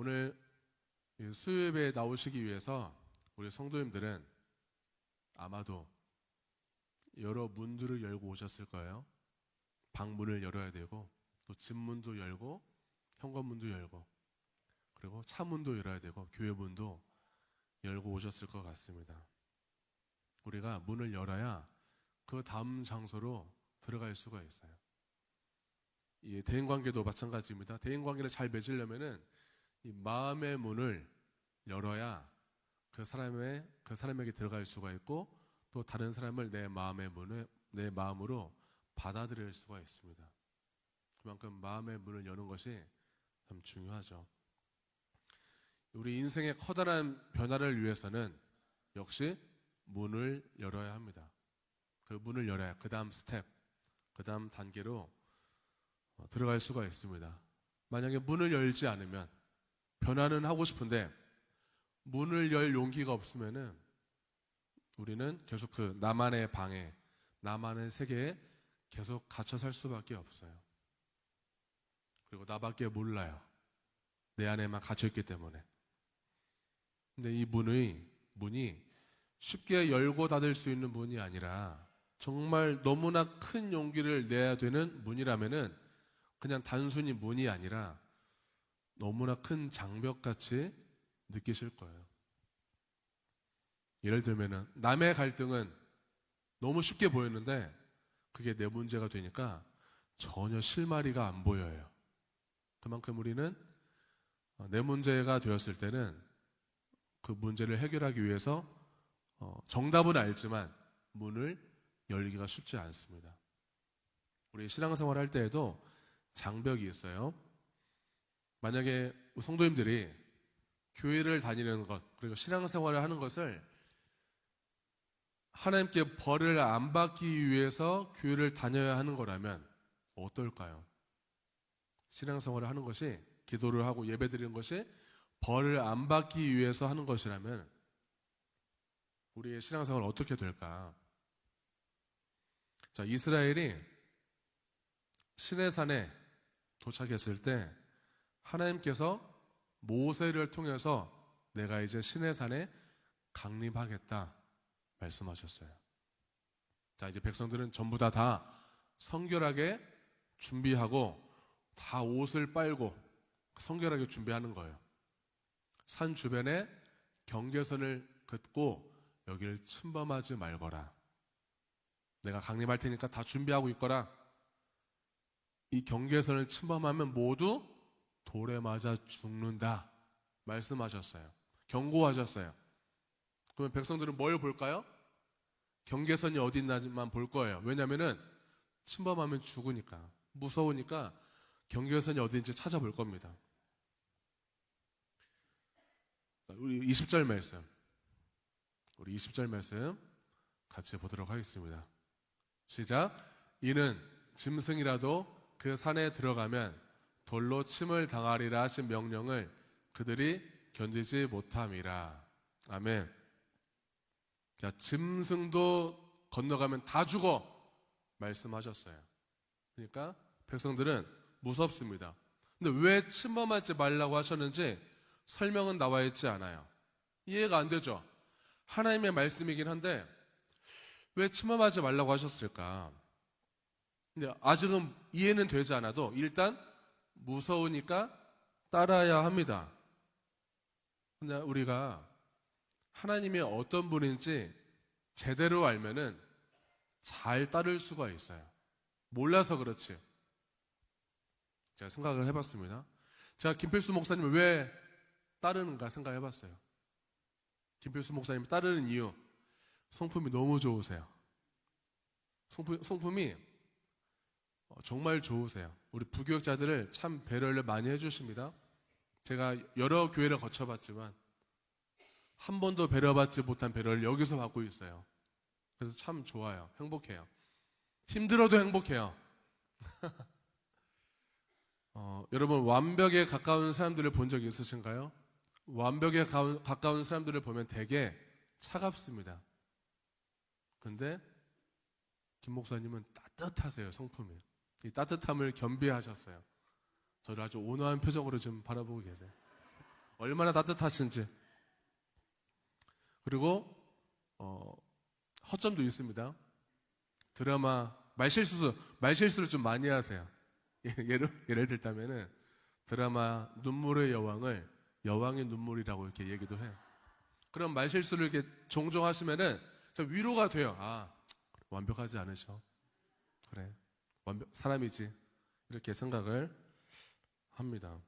오늘 수요예배에 나오시기 위해서 우리 성도님들은 아마도 여러 문들을 열고 오셨을 거예요. 방문을 열어야 되고, 또 집문도 열고, 현관문도 열고, 그리고 차문도 열어야 되고, 교회 문도 열고 오셨을 것 같습니다. 우리가 문을 열어야 그 다음 장소로 들어갈 수가 있어요. 이 대인관계도 마찬가지입니다. 대인관계를 잘 맺으려면은 이 마음의 문을 열어야 그 사람에게 들어갈 수가 있고, 또 다른 사람을 내 마음으로 받아들일 수가 있습니다. 그만큼 마음의 문을 여는 것이 참 중요하죠. 우리 인생의 커다란 변화를 위해서는 역시 문을 열어야 합니다. 그 문을 열어야 그 다음 스텝, 그 다음 단계로 들어갈 수가 있습니다. 만약에 문을 열지 않으면, 변화는 하고 싶은데 문을 열 용기가 없으면은 우리는 계속 그 나만의 방에, 나만의 세계에 계속 갇혀 살 수밖에 없어요. 그리고 나밖에 몰라요. 내 안에만 갇혀있기 때문에. 근데 이 문이 쉽게 열고 닫을 수 있는 문이 아니라 정말 너무나 큰 용기를 내야 되는 문이라면은 그냥 단순히 문이 아니라 너무나 큰 장벽같이 느끼실 거예요. 예를 들면은 남의 갈등은 너무 쉽게 보였는데 그게 내 문제가 되니까 전혀 실마리가 안 보여요. 그만큼 우리는 내 문제가 되었을 때는 그 문제를 해결하기 위해서 정답은 알지만 문을 열기가 쉽지 않습니다. 우리 신앙생활 할 때에도 장벽이 있어요. 만약에 성도님들이 교회를 다니는 것, 그리고 신앙생활을 하는 것을 하나님께 벌을 안 받기 위해서 교회를 다녀야 하는 거라면 어떨까요? 신앙생활을 하는 것이, 기도를 하고 예배드리는 것이 벌을 안 받기 위해서 하는 것이라면 우리의 신앙생활은 어떻게 될까? 자, 이스라엘이 시내산에 도착했을 때 하나님께서 모세를 통해서 내가 이제 시내산에 강림하겠다 말씀하셨어요. 자, 이제 백성들은 전부 다 성결하게 준비하고 다 옷을 빨고 성결하게 준비하는 거예요. 산 주변에 경계선을 긋고 여기를 침범하지 말거라. 내가 강림할 테니까 다 준비하고 있거라. 이 경계선을 침범하면 모두 돌에 맞아 죽는다 말씀하셨어요. 경고하셨어요. 그러면 백성들은 뭘 볼까요? 경계선이 어디 있나만 볼 거예요. 왜냐하면 침범하면 죽으니까, 무서우니까 경계선이 어디인지 찾아볼 겁니다. 우리 20절 말씀 같이 보도록 하겠습니다. 시작. 이는 짐승이라도 그 산에 들어가면 돌로 침을 당하리라 하신 명령을 그들이 견디지 못함이라. 아멘. 자, 짐승도 건너가면 다 죽어 말씀하셨어요. 그러니까 백성들은 무섭습니다. 근데 왜 침범하지 말라고 하셨는지 설명은 나와 있지 않아요. 이해가 안 되죠? 하나님의 말씀이긴 한데 왜 침범하지 말라고 하셨을까? 근데 아직은 이해는 되지 않아도 일단 무서우니까 따라야 합니다. 근데 우리가 하나님이 어떤 분인지 제대로 알면은 잘 따를 수가 있어요. 몰라서 그렇지. 제가 생각을 해봤습니다. 제가 김필수 목사님을 왜 따르는가 생각해봤어요. 김필수 목사님을 따르는 이유, 성품이 너무 좋으세요. 성품이 정말 좋으세요. 우리 부교육자들을 참 배려를 많이 해주십니다. 제가 여러 교회를 거쳐봤지만 한 번도 배려받지 못한 배려를 여기서 받고 있어요. 그래서 참 좋아요. 행복해요. 힘들어도 행복해요. 여러분, 완벽에 가까운 사람들을 본 적이 있으신가요? 완벽에 가까운 사람들을 보면 되게 차갑습니다. 근데 김 목사님은 따뜻하세요. 성품이. 이 따뜻함을 겸비하셨어요. 저를 아주 온화한 표정으로 지금 바라보고 계세요. 얼마나 따뜻하신지. 그리고 허점도 있습니다. 드라마 말실수를 좀 많이 하세요. 예를 들자면은 드라마 눈물의 여왕을 여왕의 눈물이라고 이렇게 얘기도 해요. 그런 말실수를 이렇게 종종 하시면은 좀 위로가 돼요. 아, 완벽하지 않으셔. 그래, 사람이지. 이렇게 생각을 합니다.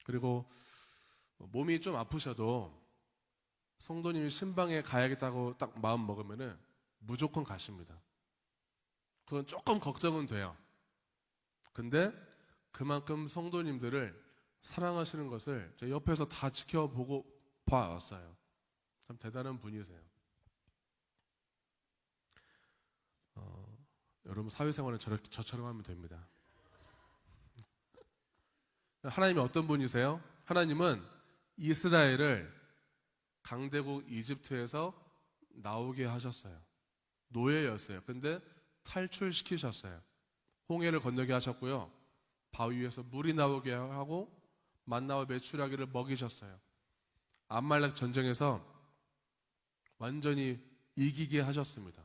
그리고 몸이 좀 아프셔도 성도님이 신방에 가야겠다고 딱 마음 먹으면은 무조건 가십니다. 그건 조금 걱정은 돼요. 근데 그만큼 성도님들을 사랑하시는 것을 제가 옆에서 다 지켜보고 봐왔어요. 참 대단한 분이세요. 여러분 사회생활은 저처럼 하면 됩니다. 하나님이 어떤 분이세요? 하나님은 이스라엘을 강대국 이집트에서 나오게 하셨어요. 노예였어요. 근데 탈출시키셨어요. 홍해를 건너게 하셨고요. 바위 위에서 물이 나오게 하고 만나와 메추라기를 먹이셨어요. 암말렉 전쟁에서 완전히 이기게 하셨습니다.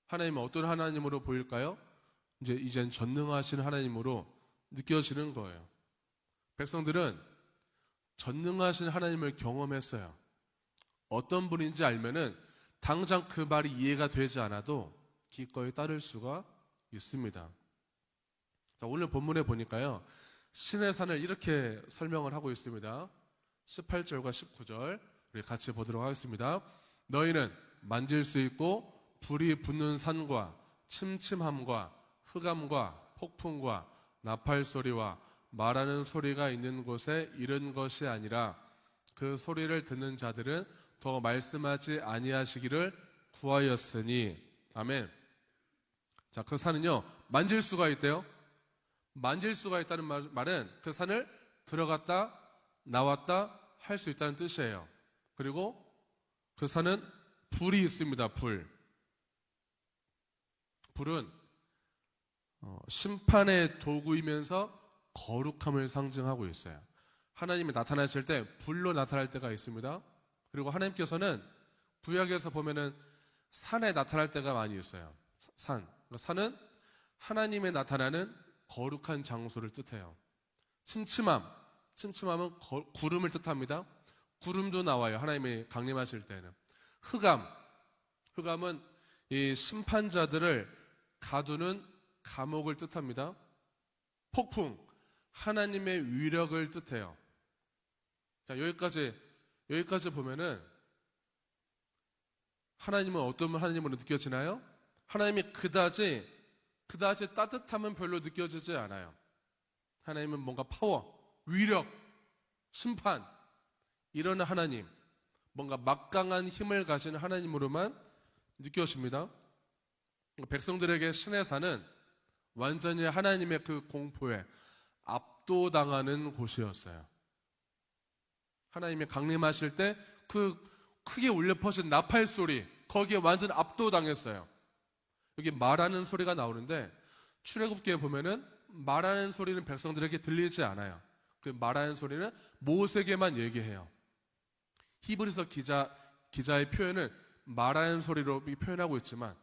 하나님은 어떤 하나님으로 보일까요? 이젠 전능하신 하나님으로 느껴지는 거예요. 백성들은 전능하신 하나님을 경험했어요. 어떤 분인지 알면은 당장 그 말이 이해가 되지 않아도 기꺼이 따를 수가 있습니다. 자, 오늘 본문에 보니까요, 신의 산을 이렇게 설명을 하고 있습니다. 18절과 19절 우리 같이 보도록 하겠습니다. 너희는 만질 수 있고 불이 붙는 산과 침침함과 흑암과 폭풍과 나팔 소리와 말하는 소리가 있는 곳에 이른 것이 아니라 그 소리를 듣는 자들은 더 말씀하지 아니하시기를 구하였으니. 아멘. 자, 그 산은요 만질 수가 있대요. 만질 수가 있다는 말은 그 산을 들어갔다 나왔다 할 수 있다는 뜻이에요. 그리고 그 산은 불이 있습니다. 불은 심판의 도구이면서 거룩함을 상징하고 있어요. 하나님이 나타나실 때 불로 나타날 때가 있습니다. 그리고 하나님께서는 구약에서 보면은 산에 나타날 때가 많이 있어요. 산은 하나님의 나타나는 거룩한 장소를 뜻해요. 침침함은 구름을 뜻합니다. 구름도 나와요. 하나님이 강림하실 때는. 흑암은 이 심판자들을 가두는 감옥을 뜻합니다. 폭풍, 하나님의 위력을 뜻해요. 자, 여기까지 보면은 하나님은 어떤 하나님으로 느껴지나요? 하나님이 그다지 따뜻함은 별로 느껴지지 않아요. 하나님은 뭔가 파워, 위력, 심판, 이런 하나님, 뭔가 막강한 힘을 가진 하나님으로만 느껴집니다. 백성들에게 신의 산은 완전히 하나님의 그 공포에 압도당하는 곳이었어요. 하나님이 강림하실 때 그 크게 울려 퍼진 나팔 소리, 거기에 완전 압도당했어요. 여기 말하는 소리가 나오는데 출애굽기에 보면은 말하는 소리는 백성들에게 들리지 않아요. 그 말하는 소리는 모세에게만 얘기해요. 히브리서 기자의 표현은 말하는 소리로 표현하고 있지만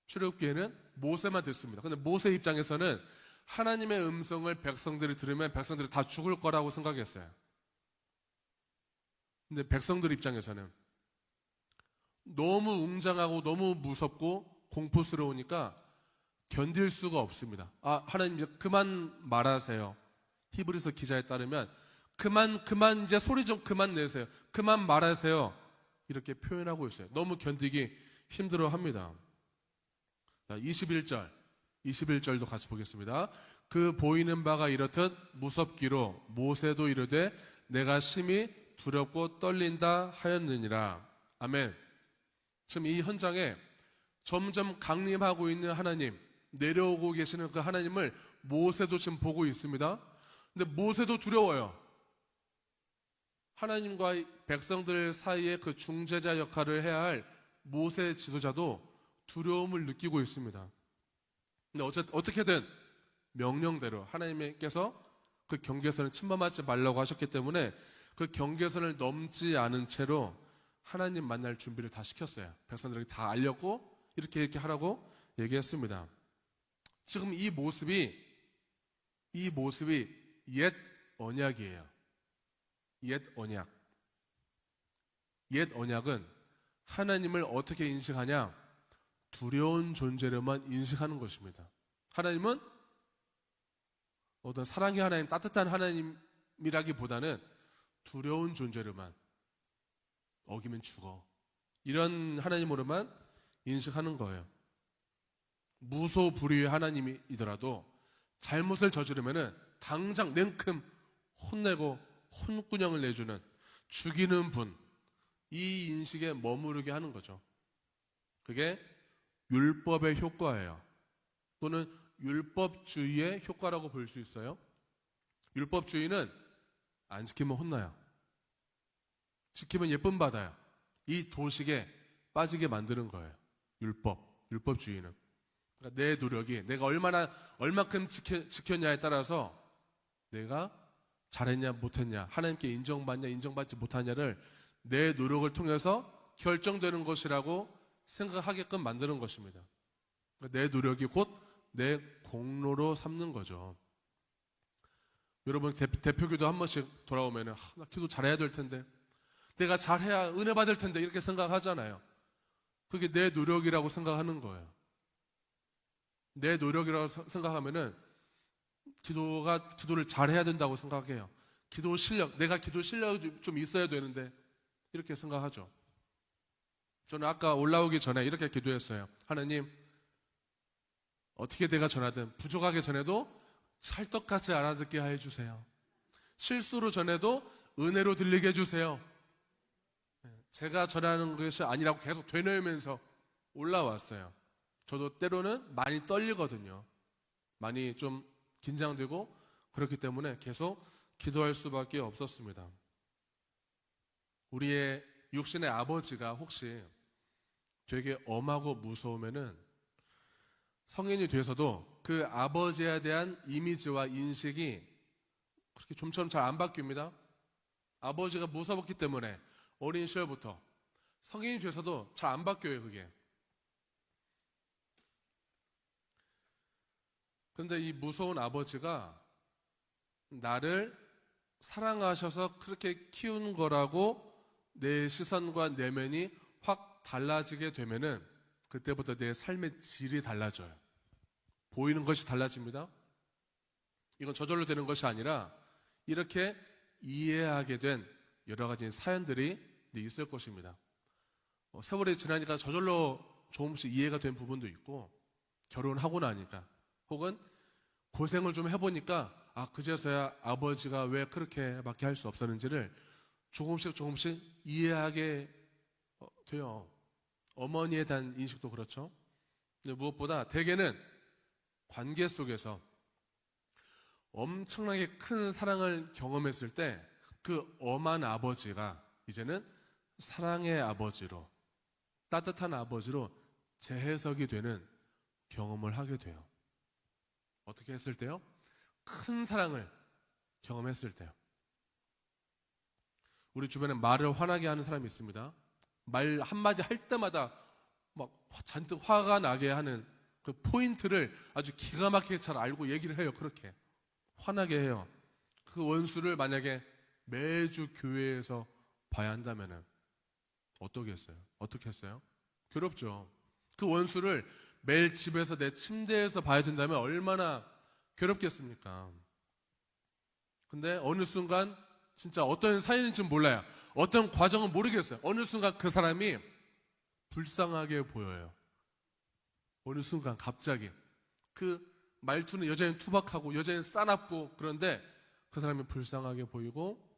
출애굽기에는 모세만 듣습니다. 근데 모세 입장에서는 하나님의 음성을 백성들이 들으면 백성들이 다 죽을 거라고 생각했어요. 근데 백성들 입장에서는 너무 웅장하고 너무 무섭고 공포스러우니까 견딜 수가 없습니다. 아, 하나님 이제 그만 말하세요. 히브리서 기자에 따르면 그만 이제 소리 좀 그만 내세요. 그만 말하세요. 이렇게 표현하고 있어요. 너무 견디기 힘들어 합니다. 21절도 같이 보겠습니다. 그 보이는 바가 이렇듯 무섭기로 모세도 이르되 내가 심히 두렵고 떨린다 하였느니라. 아멘. 지금 이 현장에 점점 강림하고 있는 하나님, 내려오고 계시는 그 하나님을 모세도 지금 보고 있습니다. 근데 모세도 두려워요. 하나님과 백성들 사이에 그 중재자 역할을 해야 할 모세 지도자도 두려움을 느끼고 있습니다. 근데 어떻게든 명령대로 하나님께서 그 경계선을 침범하지 말라고 하셨기 때문에 그 경계선을 넘지 않은 채로 하나님 만날 준비를 다 시켰어요. 백성들에게 다 알렸고 이렇게 하라고 얘기했습니다. 지금 이 모습이 옛 언약이에요. 옛 언약. 옛 언약은 하나님을 어떻게 인식하냐? 두려운 존재로만 인식하는 것입니다. 하나님은 어떤 사랑의 하나님, 따뜻한 하나님이라기보다는 두려운 존재로만, 어기면 죽어, 이런 하나님으로만 인식하는 거예요. 무소불위의 하나님이더라도 잘못을 저지르면은 당장 냉큼 혼내고 혼꾸녕을 내주는, 죽이는 분, 이 인식에 머무르게 하는 거죠. 그게 율법의 효과예요. 또는 율법주의의 효과라고 볼 수 있어요. 율법주의는 안 지키면 혼나요. 지키면 예쁨 받아요. 이 도식에 빠지게 만드는 거예요. 율법주의는. 그러니까 내 노력이, 내가 얼마큼 지켰냐에 따라서 내가 잘했냐 못했냐, 하나님께 인정받냐 인정받지 못하냐를 내 노력을 통해서 결정되는 것이라고 생각하게끔 만드는 것입니다. 그러니까 내 노력이 곧 내 공로로 삼는 거죠. 여러분 대표기도 한 번씩 돌아오면은 나 기도 잘해야 될 텐데, 내가 잘해야 은혜 받을 텐데, 이렇게 생각하잖아요. 그게 내 노력이라고 생각하는 거예요. 내 노력이라고 생각하면은 기도를 잘해야 된다고 생각해요. 내가 기도 실력이 좀 있어야 되는데, 이렇게 생각하죠. 저는 아까 올라오기 전에 이렇게 기도했어요. 하나님, 어떻게 내가 전하든 부족하게 전해도 찰떡같이 알아듣게 해주세요. 실수로 전해도 은혜로 들리게 해주세요. 제가 전하는 것이 아니라고 계속 되뇌면서 올라왔어요. 저도 때로는 많이 떨리거든요. 많이 좀 긴장되고, 그렇기 때문에 계속 기도할 수밖에 없었습니다. 우리의 육신의 아버지가 혹시 되게 엄하고 무서우면은 성인이 돼서도 그 아버지에 대한 이미지와 인식이 그렇게 좀처럼 잘 안 바뀝니다. 아버지가 무서웠기 때문에 어린 시절부터 성인이 돼서도 잘 안 바뀌어요, 그게. 그런데 이 무서운 아버지가 나를 사랑하셔서 그렇게 키운 거라고 내 시선과 내면이 확 달라지게 되면은 그때부터 내 삶의 질이 달라져요. 보이는 것이 달라집니다. 이건 저절로 되는 것이 아니라 이렇게 이해하게 된 여러 가지 사연들이 있을 것입니다. 세월이 지나니까 저절로 조금씩 이해가 된 부분도 있고, 결혼하고 나니까, 혹은 고생을 좀 해보니까 그제서야 아버지가 왜 그렇게밖에 할 수 없었는지를 조금씩 이해하게 돼요. 어머니에 대한 인식도 그렇죠. 근데 무엇보다 대개는 관계 속에서 엄청나게 큰 사랑을 경험했을 때 그 엄한 아버지가 이제는 사랑의 아버지로, 따뜻한 아버지로 재해석이 되는 경험을 하게 돼요. 어떻게 했을 때요? 큰 사랑을 경험했을 때요. 우리 주변에 말을 화나게 하는 사람이 있습니다. 말 한마디 할 때마다 막 잔뜩 화가 나게 하는 그 포인트를 아주 기가 막히게 잘 알고 얘기를 해요. 그렇게 화나게 해요. 그 원수를 만약에 매주 교회에서 봐야 한다면 어떻게 했어요? 괴롭죠. 그 원수를 매일 집에서 내 침대에서 봐야 된다면 얼마나 괴롭겠습니까? 근데 어느 순간 진짜 어떤 사연인지는 몰라요. 어떤 과정은 모르겠어요. 어느 순간 그 사람이 불쌍하게 보여요. 어느 순간 갑자기 그 말투는 여전히 투박하고 여전히 싸납고, 그런데 그 사람이 불쌍하게 보이고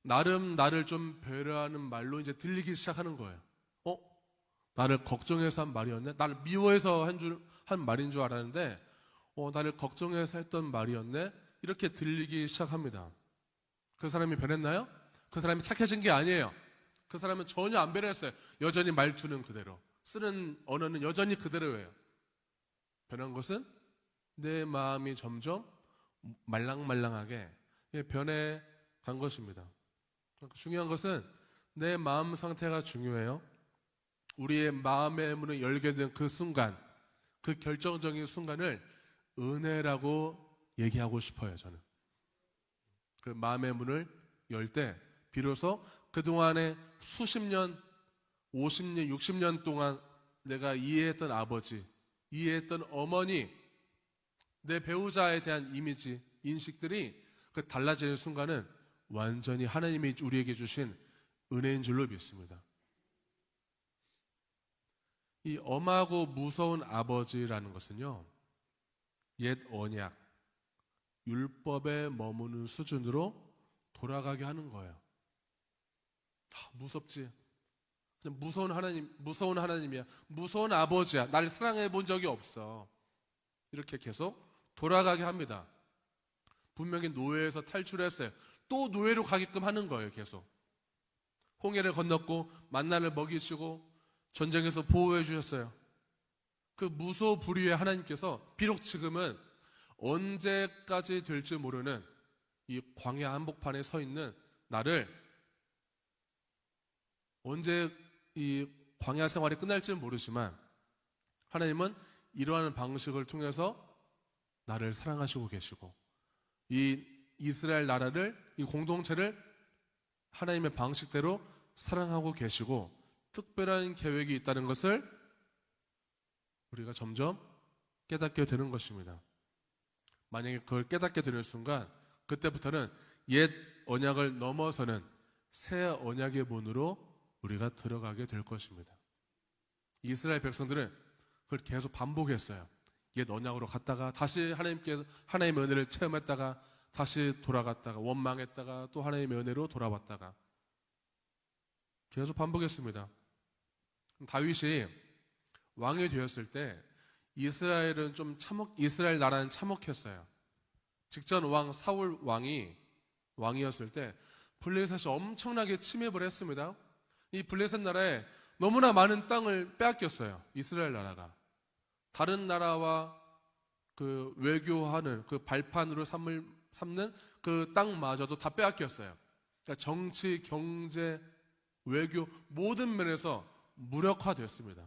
나름 나를 좀 배려하는 말로 이제 들리기 시작하는 거예요. 나를 걱정해서 한 말이었네? 나를 미워해서 한 말인 줄 알았는데 나를 걱정해서 했던 말이었네? 이렇게 들리기 시작합니다. 그 사람이 변했나요? 그 사람이 착해진 게 아니에요. 그 사람은 전혀 안 변했어요. 여전히 말투는 그대로, 쓰는 언어는 여전히 그대로예요. 변한 것은 내 마음이 점점 말랑말랑하게 변해 간 것입니다. 중요한 것은 내 마음 상태가 중요해요. 우리의 마음의 문을 열게 된 그 순간, 그 결정적인 순간을 은혜라고 얘기하고 싶어요, 저는. 그 마음의 문을 열 때 비로소 그동안에 수십 년, 50년, 60년 동안 내가 이해했던 아버지, 이해했던 어머니, 내 배우자에 대한 이미지, 인식들이 그 달라지는 순간은 완전히 하나님이 우리에게 주신 은혜인 줄로 믿습니다. 이 엄하고 무서운 아버지라는 것은요, 옛 언약, 율법에 머무는 수준으로 돌아가게 하는 거예요. 무섭지? 그냥 무서운 하나님이야. 무서운 아버지야. 날 사랑해 본 적이 없어. 이렇게 계속 돌아가게 합니다. 분명히 노예에서 탈출했어요. 또 노예로 가게끔 하는 거예요, 계속. 홍해를 건넜고 만나를 먹이시고 전쟁에서 보호해 주셨어요. 그 무소불위의 하나님께서 비록 지금은 언제까지 될지 모르는 이 광야 한복판에 서 있는 나를 언제 이 광야 생활이 끝날지는 모르지만 하나님은 이러한 방식을 통해서 나를 사랑하시고 계시고 이 이스라엘 나라를, 이 공동체를 하나님의 방식대로 사랑하고 계시고 특별한 계획이 있다는 것을 우리가 점점 깨닫게 되는 것입니다. 만약에 그걸 깨닫게 되는 순간 그때부터는 옛 언약을 넘어서는 새 언약의 문으로 우리가 들어가게 될 것입니다. 이스라엘 백성들은 그걸 계속 반복했어요. 옛 언약으로 갔다가 다시 하나님의 은혜를 체험했다가 다시 돌아갔다가 원망했다가 또 하나님의 은혜로 돌아왔다가 계속 반복했습니다. 다윗이 왕이 되었을 때 이스라엘 나라는 참혹했어요. 직전 왕 사울 왕이었을 때 블레셋이 엄청나게 침입을 했습니다. 이 블레셋 나라에 너무나 많은 땅을 빼앗겼어요. 이스라엘 나라가. 다른 나라와 그 외교하는 그 발판으로 삼는 그 땅마저도 다 빼앗겼어요. 그러니까 정치, 경제, 외교 모든 면에서 무력화됐습니다.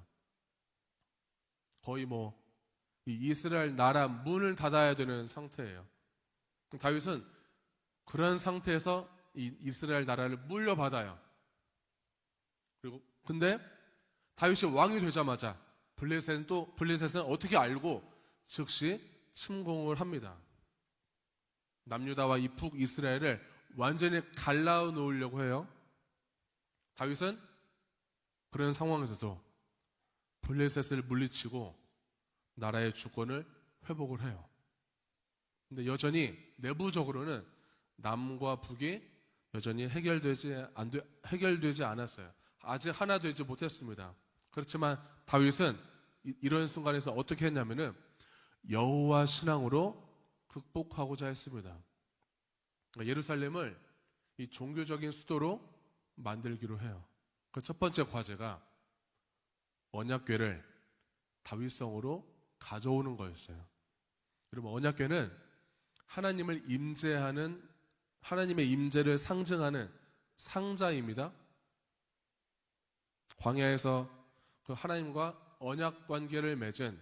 거의 이 이스라엘 나라 문을 닫아야 되는 상태예요. 다윗은 그런 상태에서 이 이스라엘 나라를 물려받아요. 근데 다윗이 왕이 되자마자 블레셋은 어떻게 알고 즉시 침공을 합니다. 남유다와 이 북이스라엘을 완전히 갈라놓으려고 놓으려고 해요. 다윗은 그런 상황에서도 블레셋을 물리치고 나라의 주권을 회복을 해요. 근데 여전히 내부적으로는 남과 북이 여전히 해결되지 않았어요. 아직 하나 되지 못했습니다. 그렇지만 다윗은 이런 순간에서 어떻게 했냐면은 여호와 신앙으로 극복하고자 했습니다. 예루살렘을 이 종교적인 수도로 만들기로 해요. 그 첫 번째 과제가 언약궤를 다윗성으로 가져오는 거였어요. 여러분, 언약궤는 하나님의 임재를 상징하는 상자입니다. 광야에서 그 하나님과 언약 관계를 맺은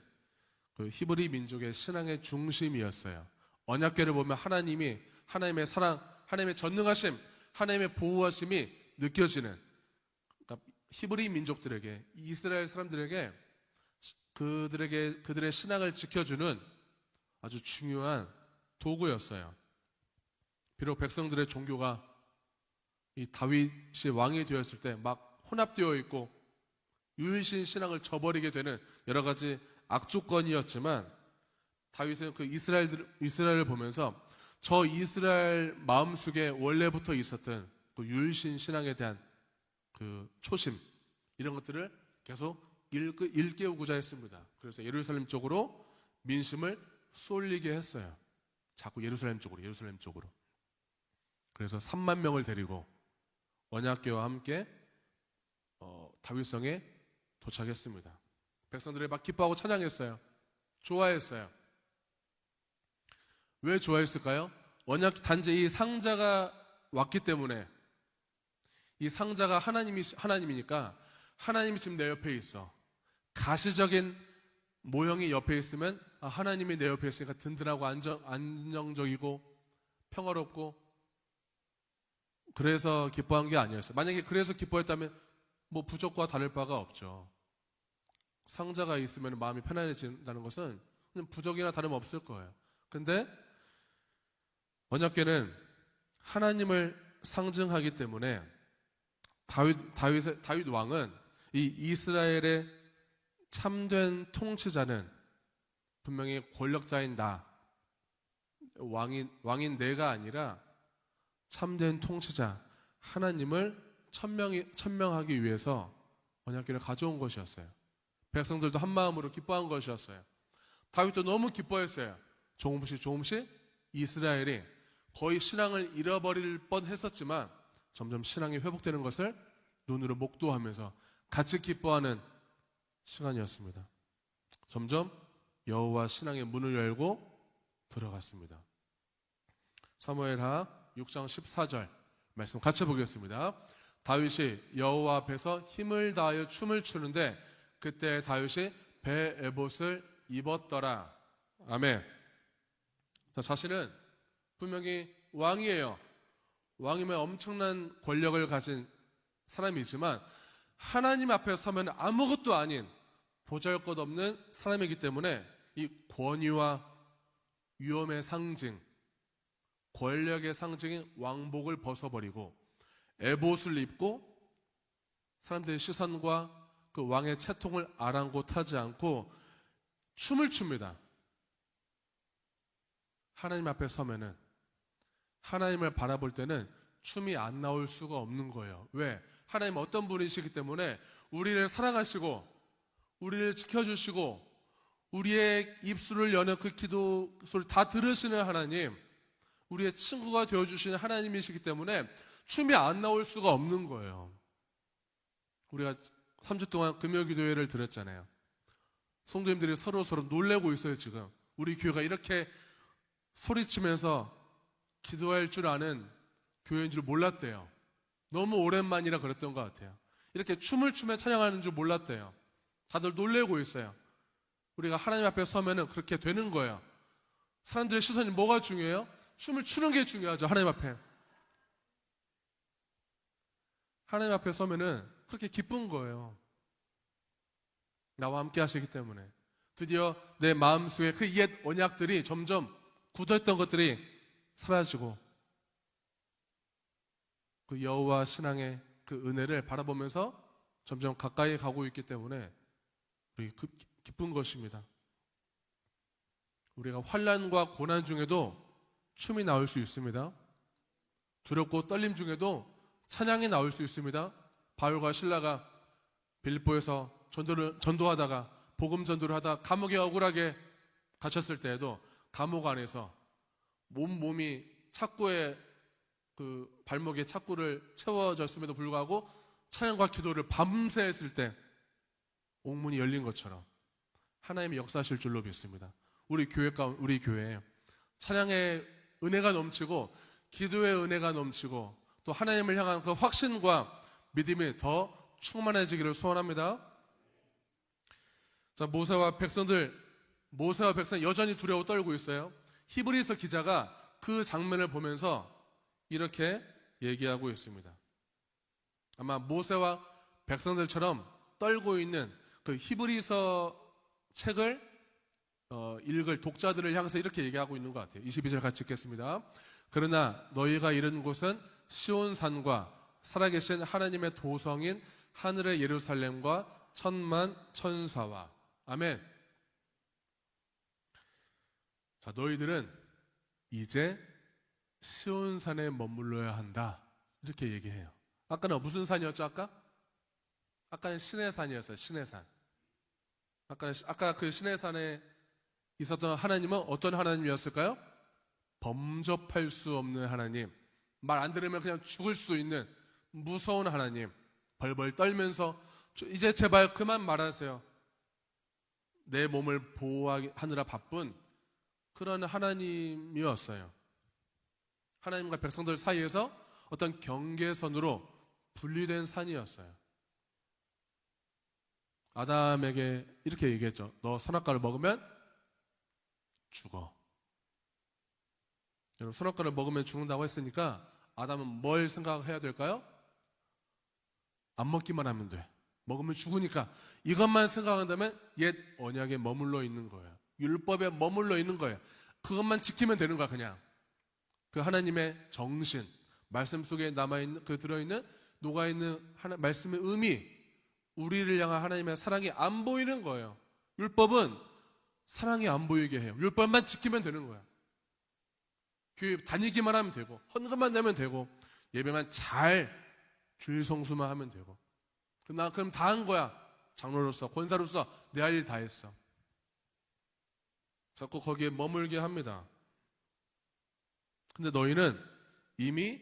그 히브리 민족의 신앙의 중심이었어요. 언약궤를 보면 하나님의 사랑, 하나님의 전능하심, 하나님의 보호하심이 느껴지는, 그러니까 히브리 민족들에게, 이스라엘 사람들에게 그들의 신앙을 지켜주는 아주 중요한 도구였어요. 비록 백성들의 종교가 이 다윗이 왕이 되었을 때 막 혼합되어 있고 유일신 신앙을 저버리게 되는 여러 가지 악조건이었지만 다윗은 그 이스라엘을 보면서 저 이스라엘 마음속에 원래부터 있었던 그 유일신 신앙에 대한 그 초심, 이런 것들을 계속 일깨우고자 했습니다. 그래서 예루살렘 쪽으로 민심을 쏠리게 했어요. 자꾸 예루살렘 쪽으로. 그래서 3만 명을 데리고 언약궤와 함께 다윗성에 도착했습니다. 백성들이 막 기뻐하고 찬양했어요. 좋아했어요. 왜 좋아했을까요? 언약 단지 이 상자가 왔기 때문에. 이 상자가 하나님이니까 하나님이 지금 내 옆에 있어. 가시적인 모형이 옆에 있으면 하나님이 내 옆에 있으니까 든든하고 안정적이고 평화롭고, 그래서 기뻐한 게 아니었어요. 만약에 그래서 기뻐했다면 뭐 부족과 다를 바가 없죠. 상자가 있으면 마음이 편안해진다는 것은 그냥 부족이나 다름없을 거예요. 근데 언약궤는 하나님을 상징하기 때문에 다윗 왕은 이 이스라엘의 참된 통치자는 분명히 권력자인 나, 왕인 내가 아니라 참된 통치자 하나님을 천명하기 위해서 언약궤를 가져온 것이었어요. 백성들도 한 마음으로 기뻐한 것이었어요. 다윗도 너무 기뻐했어요. 조금씩 이스라엘이 거의 신앙을 잃어버릴 뻔했었지만 점점 신앙이 회복되는 것을 눈으로 목도하면서 같이 기뻐하는 시간이었습니다. 점점 여호와 신앙의 문을 열고 들어갔습니다. 사무엘하 6장 14절 말씀 같이 보겠습니다. 다윗이 여호와 앞에서 힘을 다하여 춤을 추는데 그때 다윗이 배 에봇을 입었더라. 아멘. 자신은 분명히 왕이에요. 왕이면 엄청난 권력을 가진 사람이지만 하나님 앞에 서면 아무것도 아닌 보잘것없는 사람이기 때문에 이 권위와 위엄의 상징, 권력의 상징인 왕복을 벗어버리고 에봇을 입고 사람들의 시선과 그 왕의 채통을 아랑곳하지 않고 춤을 춥니다. 하나님 앞에 서면은, 하나님을 바라볼 때는 춤이 안 나올 수가 없는 거예요. 왜? 하나님 어떤 분이시기 때문에 우리를 사랑하시고 우리를 지켜주시고 우리의 입술을 여는 그 기도 소리 다 들으시는 하나님, 우리의 친구가 되어주시는 하나님이시기 때문에 춤이 안 나올 수가 없는 거예요. 우리가 3주 동안 금요기도회를 드렸잖아요. 성도님들이 서로 놀래고 있어요. 지금 우리 교회가 이렇게 소리치면서 기도할 줄 아는 교회인 줄 몰랐대요. 너무 오랜만이라 그랬던 것 같아요. 이렇게 춤을 추며 찬양하는 줄 몰랐대요. 다들 놀래고 있어요. 우리가 하나님 앞에 서면은 그렇게 되는 거예요. 사람들의 시선이 뭐가 중요해요? 춤을 추는 게 중요하죠. 하나님 앞에. 하나님 앞에 서면은 그렇게 기쁜 거예요. 나와 함께 하시기 때문에. 드디어 내 마음속에 그 옛 언약들이 점점 굳어있던 것들이 사라지고 그 여호와 신앙의 그 은혜를 바라보면서 점점 가까이 가고 있기 때문에 우리 기쁜 것입니다. 우리가 환난과 고난 중에도 춤이 나올 수 있습니다. 두렵고 떨림 중에도 찬양이 나올 수 있습니다. 바울과 실라가 빌립보에서 전도하다가 복음 전도를 하다 감옥에 억울하게 갇혔을 때에도 감옥 안에서 몸이 착고에 그 발목에 착고를 채워졌음에도 불구하고 찬양과 기도를 밤새 했을 때 옥문이 열린 것처럼 하나님이 역사하실 줄로 믿습니다. 우리 교회에 찬양의 은혜가 넘치고 기도의 은혜가 넘치고 또 하나님을 향한 그 확신과 믿음이 더 충만해지기를 소원합니다. 자, 모세와 백성이 여전히 두려워 떨고 있어요. 히브리서 기자가 그 장면을 보면서 이렇게 얘기하고 있습니다. 아마 모세와 백성들처럼 떨고 있는 그 히브리서 책을 읽을 독자들을 향해서 이렇게 얘기하고 있는 것 같아요. 22절 같이 읽겠습니다. 그러나 너희가 이른 곳은 시온산과 살아계신 하나님의 도성인 하늘의 예루살렘과 천만 천사와. 아멘. 자, 너희들은 이제 시온산에 머물러야 한다. 이렇게 얘기해요. 아까는 무슨 산이었죠? 아까는 시내산이었어요. 시내산. 아까 그 시내산에 있었던 하나님은 어떤 하나님이었을까요? 범접할 수 없는 하나님, 말 안 들으면 그냥 죽을 수 있는 무서운 하나님, 벌벌 떨면서 이제 제발 그만 말하세요. 내 몸을 보호하느라 바쁜 그런 하나님이었어요. 하나님과 백성들 사이에서 어떤 경계선으로 분리된 산이었어요. 아담에게 이렇게 얘기했죠. 너 선악과를 먹으면 죽어. 여러분, 선악과를 먹으면 죽는다고 했으니까 아담은 뭘 생각해야 될까요? 안 먹기만 하면 돼. 먹으면 죽으니까 이것만 생각한다면 옛 언약에 머물러 있는 거예요. 율법에 머물러 있는 거예요. 그것만 지키면 되는 거야. 그냥 그 하나님의 정신, 말씀 속에 남아있는, 그 들어있는, 녹아있는 말씀의 의미, 우리를 향한 하나님의 사랑이 안 보이는 거예요. 율법은 사랑이 안 보이게 해요. 율법만 지키면 되는 거야. 교회 다니기만 하면 되고, 헌금만 내면 되고, 예배만 잘 주일 성수만 하면 되고. 그럼 다 한 거야. 장로로서, 권사로서 내 할 일 다 했어. 자꾸 거기에 머물게 합니다. 근데 너희는 이미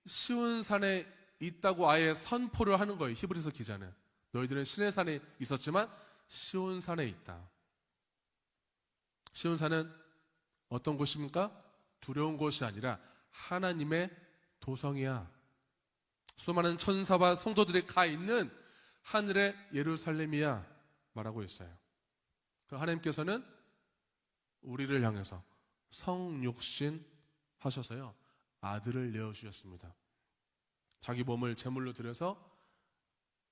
시온 산에 있다고 아예 선포를 하는 거예요. 히브리서 기자는. 너희들은 신의 산에 있었지만 시온 산에 있다. 시온 산은 어떤 곳입니까? 두려운 곳이 아니라 하나님의 도성이야. 수많은 천사와 성도들이 가 있는 하늘의 예루살렘이야 말하고 있어요. 그 하나님께서는 우리를 향해서 성육신 하셔서요, 아들을 내어주셨습니다. 자기 몸을 제물로 드려서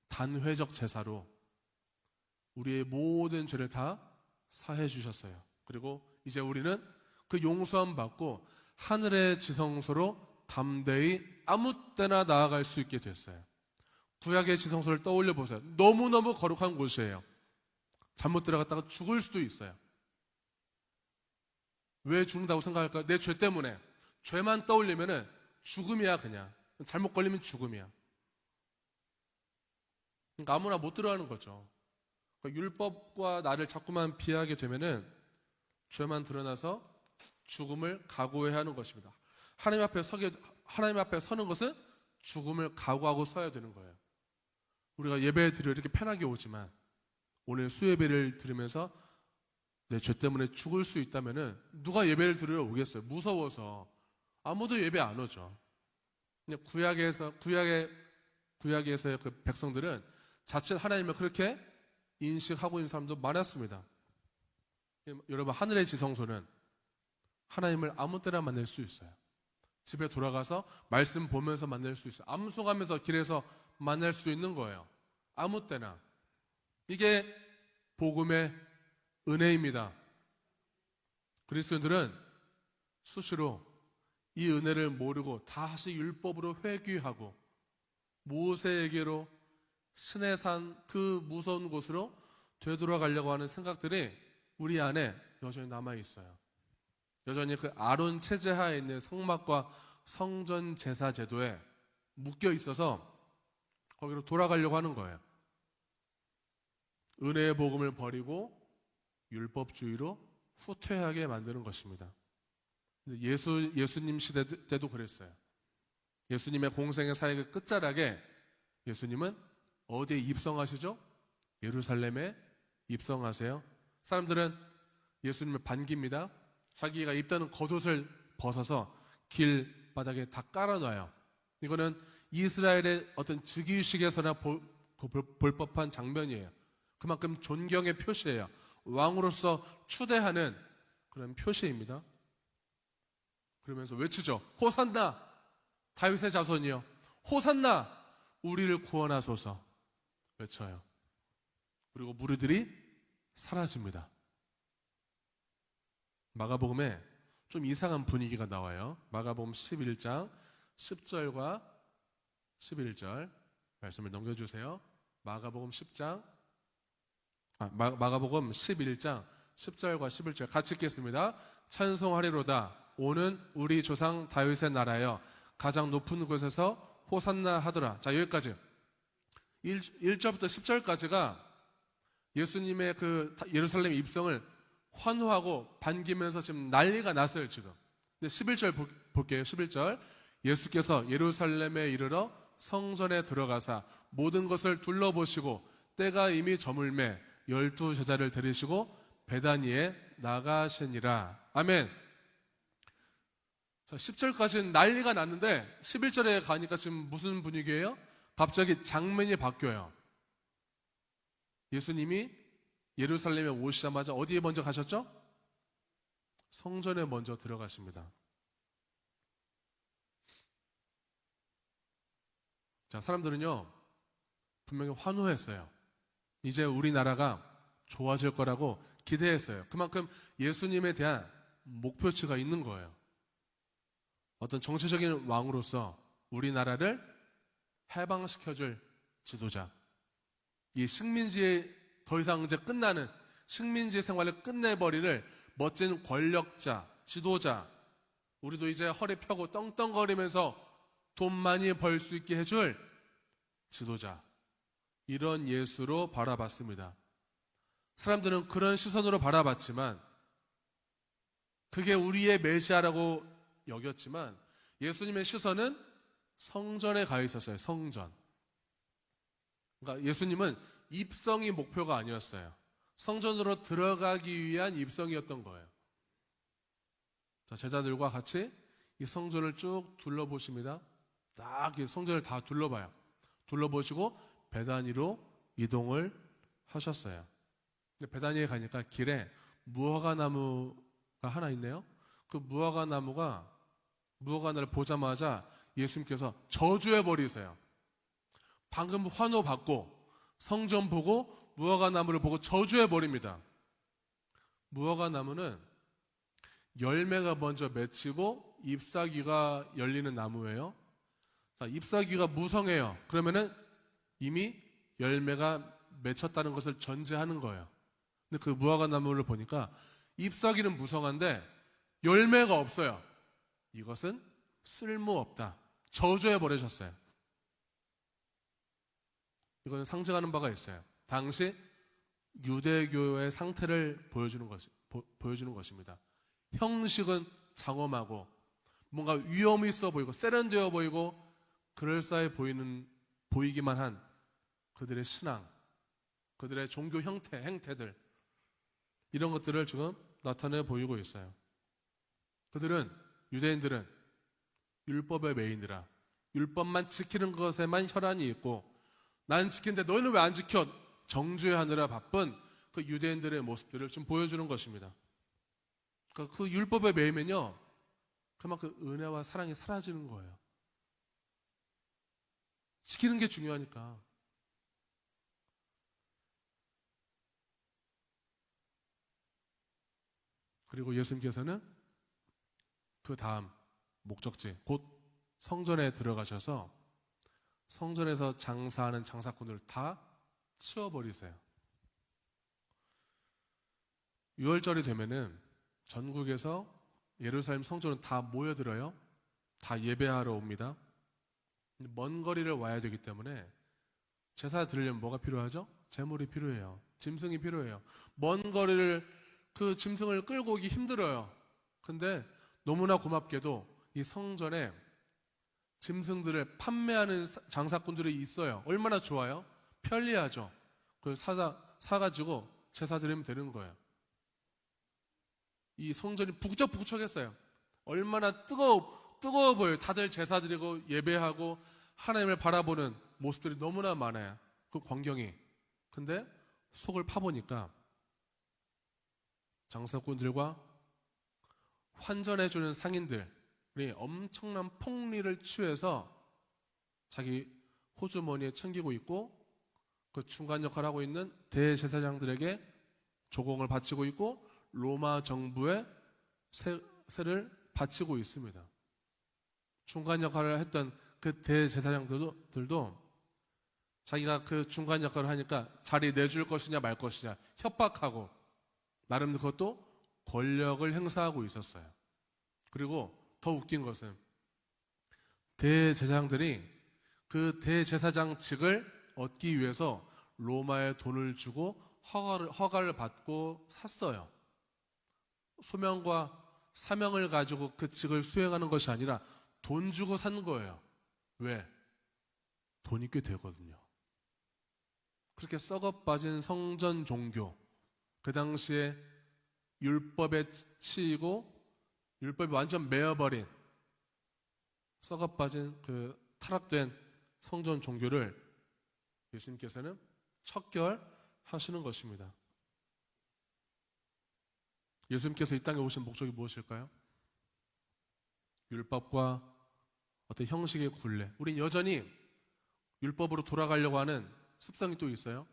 단회적 제사로 우리의 모든 죄를 다 사해 주셨어요. 그리고 이제 우리는 그 용서함 받고 하늘의 지성소로 담대히 아무 때나 나아갈 수 있게 됐어요. 구약의 지성소를 떠올려 보세요. 너무너무 거룩한 곳이에요. 잘못 들어갔다가 죽을 수도 있어요. 왜 죽는다고 생각할까요? 내 죄 때문에. 죄만 떠올리면은 죽음이야. 그냥 잘못 걸리면 죽음이야. 그러니까 아무나 못 들어가는 거죠. 그러니까 율법과 나를 자꾸만 비하게 되면은 죄만 드러나서 죽음을 각오해야 하는 것입니다. 하나님 앞에 서는 것은 죽음을 각오하고 서야 되는 거예요. 우리가 예배 드려 이렇게 편하게 오지만 오늘 수예배를 들으면서 내 죄 때문에 죽을 수 있다면은 누가 예배를 드리러 오겠어요? 무서워서 아무도 예배 안 오죠. 그냥 구약에서의 그 백성들은 자칫 하나님을 그렇게 인식하고 있는 사람도 많았습니다. 여러분, 하늘의 지성소는 하나님을 아무 때나 만날 수 있어요. 집에 돌아가서 말씀 보면서 만날 수 있어요. 암송하면서 길에서 만날 수 있는 거예요. 아무 때나. 이게 복음의 은혜입니다. 그리스도인들은 수시로 이 은혜를 모르고 다시 율법으로 회귀하고 모세에게로 신의 산 그 무서운 곳으로 되돌아가려고 하는 생각들이 우리 안에 여전히 남아있어요. 여전히 그 아론 체제하에 있는 성막과 성전 제사 제도에 묶여 있어서 거기로 돌아가려고 하는 거예요. 은혜의 복음을 버리고 율법주의로 후퇴하게 만드는 것입니다. 예수님 시대 때도 그랬어요. 예수님의 공생의 사역의 끝자락에 예수님은 어디에 입성하시죠? 예루살렘에 입성하세요. 사람들은 예수님을 반깁니다. 자기가 입다는 겉옷을 벗어서 길바닥에 다 깔아놔요. 이거는 이스라엘의 어떤 즉위식에서나 볼 법한 장면이에요. 그만큼 존경의 표시예요. 왕으로서 추대하는 그런 표시입니다. 그러면서 외치죠. 호산나 다윗의 자손이여, 호산나 우리를 구원하소서 외쳐요. 그리고 무리들이 사라집니다. 마가복음에 좀 이상한 분위기가 나와요. 마가복음 11장 10절과 11절 말씀을 넘겨주세요. 마가복음 11장 10절과 11절 같이 읽겠습니다. 찬송하리로다. 오는 우리 조상 다윗의 나라여, 가장 높은 곳에서 호산나 하더라. 자, 여기까지 1절부터 10절까지가 예수님의 그 예루살렘 입성을 환호하고 반기면서 지금 난리가 났어요. 지금. 근데 11절 볼게요. 11절. 예수께서 예루살렘에 이르러 성전에 들어가사 모든 것을 둘러보시고 때가 이미 저물매 12 제자를 데리시고 베다니에 나가시니라. 아멘. 자, 10절까지는 난리가 났는데 11절에 가니까 지금 무슨 분위기예요? 갑자기 장면이 바뀌어요. 예수님이 예루살렘에 오시자마자 어디에 먼저 가셨죠? 성전에 먼저 들어가십니다. 자, 사람들은요, 분명히 환호했어요. 이제 우리나라가 좋아질 거라고 기대했어요. 그만큼 예수님에 대한 목표치가 있는 거예요. 어떤 정치적인 왕으로서 우리나라를 해방시켜줄 지도자. 이 식민지에 더 이상 이제 끝나는 식민지 생활을 끝내버리를 멋진 권력자, 지도자. 우리도 이제 허리 펴고 떵떵거리면서 돈 많이 벌 수 있게 해줄 지도자. 이런 예수로 바라봤습니다. 사람들은 그런 시선으로 바라봤지만 그게 우리의 메시아라고 여겼지만 예수님의 시선은 성전에 가 있었어요. 성전. 그러니까 예수님은 입성이 목표가 아니었어요. 성전으로 들어가기 위한 입성이었던 거예요. 자, 제자들과 같이 이 성전을 쭉 둘러보십니다. 딱 이 성전을 다 둘러봐요. 둘러보시고 베다니로 이동을 하셨어요. 근데 베다니에 가니까 길에 무화과 나무가 하나 있네요. 그 무화과 나무를 보자마자 예수님께서 저주해 버리세요. 방금 환호 받고 성전 보고 무화과 나무를 보고 저주해 버립니다. 무화과 나무는 열매가 먼저 맺히고 잎사귀가 열리는 나무예요. 자, 잎사귀가 무성해요. 그러면은 이미 열매가 맺혔다는 것을 전제하는 거예요. 근데 그 무화과 나무를 보니까 잎사귀는 무성한데 열매가 없어요. 이것은 쓸모없다. 저주해 버리셨어요. 이거는 상징하는 바가 있어요. 당시 유대교의 상태를 보여주는 것입니다. 형식은 장엄하고 뭔가 위험이 있어 보이고 세련되어 보이고 그럴싸해 보이기만 한 그들의 신앙, 그들의 종교 행태들, 이런 것들을 지금 나타내 보이고 있어요. 유대인들은 율법에 매이느라 율법만 지키는 것에만 혈안이 있고 난 지키는데 너희는 왜 안 지켜? 정죄하느라 바쁜 그 유대인들의 모습들을 좀 보여주는 것입니다. 그 율법에 매이면요, 그만큼 은혜와 사랑이 사라지는 거예요. 지키는 게 중요하니까. 그리고 예수님께서는 그 다음 목적지, 곧 성전에 들어가셔서 성전에서 장사하는 장사꾼을 다 치워버리세요. 6월절이 되면은 전국에서 예루살렘 성전은 다 모여들어요. 다 예배하러 옵니다. 먼 거리를 와야 되기 때문에 제사 드리려면 뭐가 필요하죠? 제물이 필요해요. 짐승이 필요해요. 먼 거리를 그 짐승을 끌고 오기 힘들어요. 근데 너무나 고맙게도 이 성전에 짐승들을 판매하는 장사꾼들이 있어요. 얼마나 좋아요? 편리하죠. 그걸 사가지고 제사 드리면 되는 거예요. 이 성전이 북적북적했어요. 얼마나 뜨거워 보여요. 다들 제사 드리고 예배하고 하나님을 바라보는 모습들이 너무나 많아요. 그 광경이. 근데 속을 파보니까 장사꾼들과 환전해주는 상인들이 엄청난 폭리를 취해서 자기 호주머니에 챙기고 있고 그 중간 역할을 하고 있는 대제사장들에게 조공을 바치고 있고 로마 정부에 세를 바치고 있습니다. 중간 역할을 했던 그 대제사장들도 자기가 그 중간 역할을 하니까 자리 내줄 것이냐 말 것이냐 협박하고 나름 그것도 권력을 행사하고 있었어요. 그리고 더 웃긴 것은 대제사장들이 그 대제사장 직을 얻기 위해서 로마에 돈을 주고 허가를 받고 샀어요. 소명과 사명을 가지고 그 직을 수행하는 것이 아니라 돈 주고 산 거예요. 왜? 돈이 꽤 되거든요. 그렇게 썩어 빠진 성전 종교, 그 당시에 율법에 치이고 율법이 완전 메어버린 썩어빠진 그 타락된 성전 종교를 예수님께서는 척결하시는 것입니다. 예수님께서 이 땅에 오신 목적이 무엇일까요? 율법과 어떤 형식의 굴레. 우린 여전히 율법으로 돌아가려고 하는 습성이 또 있어요.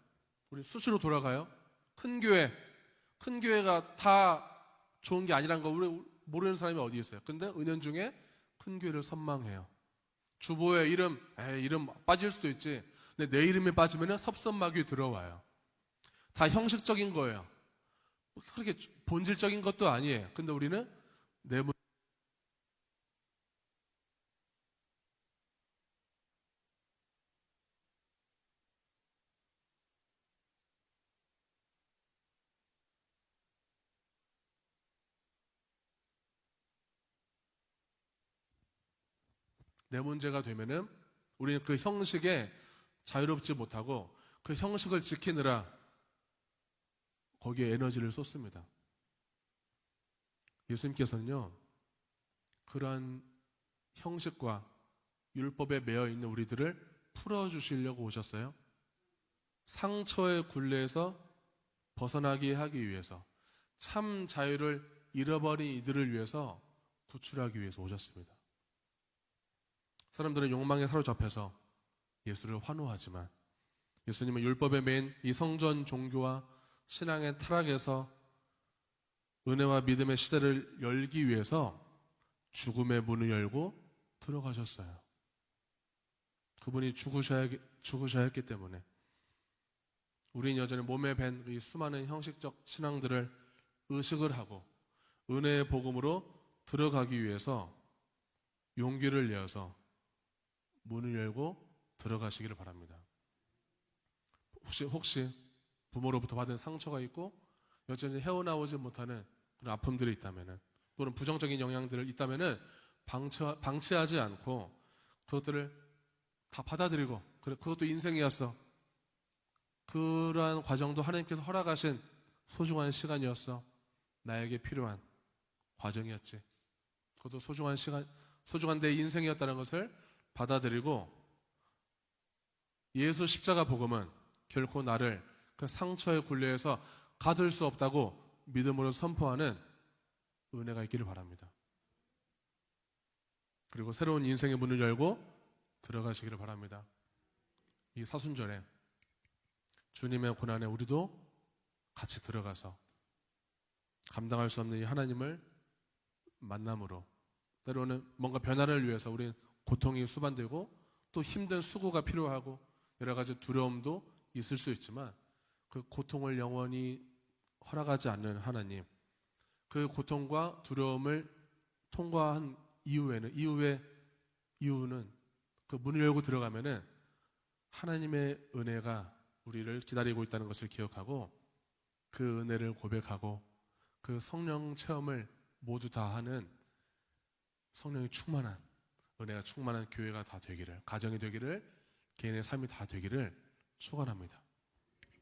우리 수시로 돌아가요. 큰 교회가 다 좋은 게 아니란 거 우리 모르는 사람이 어디 있어요. 근데 은연중에 큰 교회를 선망해요. 주보에 이름 빠질 수도 있지. 근데 내 이름이 빠지면 섭섭마귀 들어와요. 다 형식적인 거예요. 그렇게 본질적인 것도 아니에요. 근데 우리는 내 문제가 되면은 우리는 그 형식에 자유롭지 못하고 그 형식을 지키느라 거기에 에너지를 쏟습니다. 예수님께서는요, 그러한 형식과 율법에 매여 있는 우리들을 풀어주시려고 오셨어요. 상처의 굴레에서 벗어나게 하기 위해서, 참 자유를 잃어버린 이들을 위해서 구출하기 위해서 오셨습니다. 사람들은 욕망에 사로잡혀서 예수를 환호하지만 예수님은 율법에 매인 이 성전 종교와 신앙의 타락에서 은혜와 믿음의 시대를 열기 위해서 죽음의 문을 열고 들어가셨어요. 그분이 죽으셔야 했기 때문에 우린 여전히 몸에 밴 이 수많은 형식적 신앙들을 의식을 하고 은혜의 복음으로 들어가기 위해서 용기를 내어서 문을 열고 들어가시기를 바랍니다. 혹시 부모로부터 받은 상처가 있고 여전히 헤어나오지 못하는 그런 아픔들이 있다면은, 또는 부정적인 영향들이 있다면은 방치하지 않고 그것들을 다 받아들이고, 그래 그것도 인생이었어. 그러한 과정도 하나님께서 허락하신 소중한 시간이었어. 나에게 필요한 과정이었지. 그것도 소중한 시간, 소중한 내 인생이었다는 것을 받아들이고, 예수 십자가 복음은 결코 나를 그 상처의 굴레에서 가둘 수 없다고 믿음으로 선포하는 은혜가 있기를 바랍니다. 그리고 새로운 인생의 문을 열고 들어가시기를 바랍니다. 이 사순절에 주님의 고난에 우리도 같이 들어가서 감당할 수 없는 이 하나님을 만남으로, 때로는 뭔가 변화를 위해서 우린 고통이 수반되고 또 힘든 수고가 필요하고 여러 가지 두려움도 있을 수 있지만, 그 고통을 영원히 허락하지 않는 하나님, 그 고통과 두려움을 통과한 이후는 그 문을 열고 들어가면은 하나님의 은혜가 우리를 기다리고 있다는 것을 기억하고 그 은혜를 고백하고 그 성령 체험을 모두 다 하는, 성령이 충만한, 은혜가 충만한 교회가 다 되기를, 가정이 되기를, 개인의 삶이 다 되기를 축원합니다.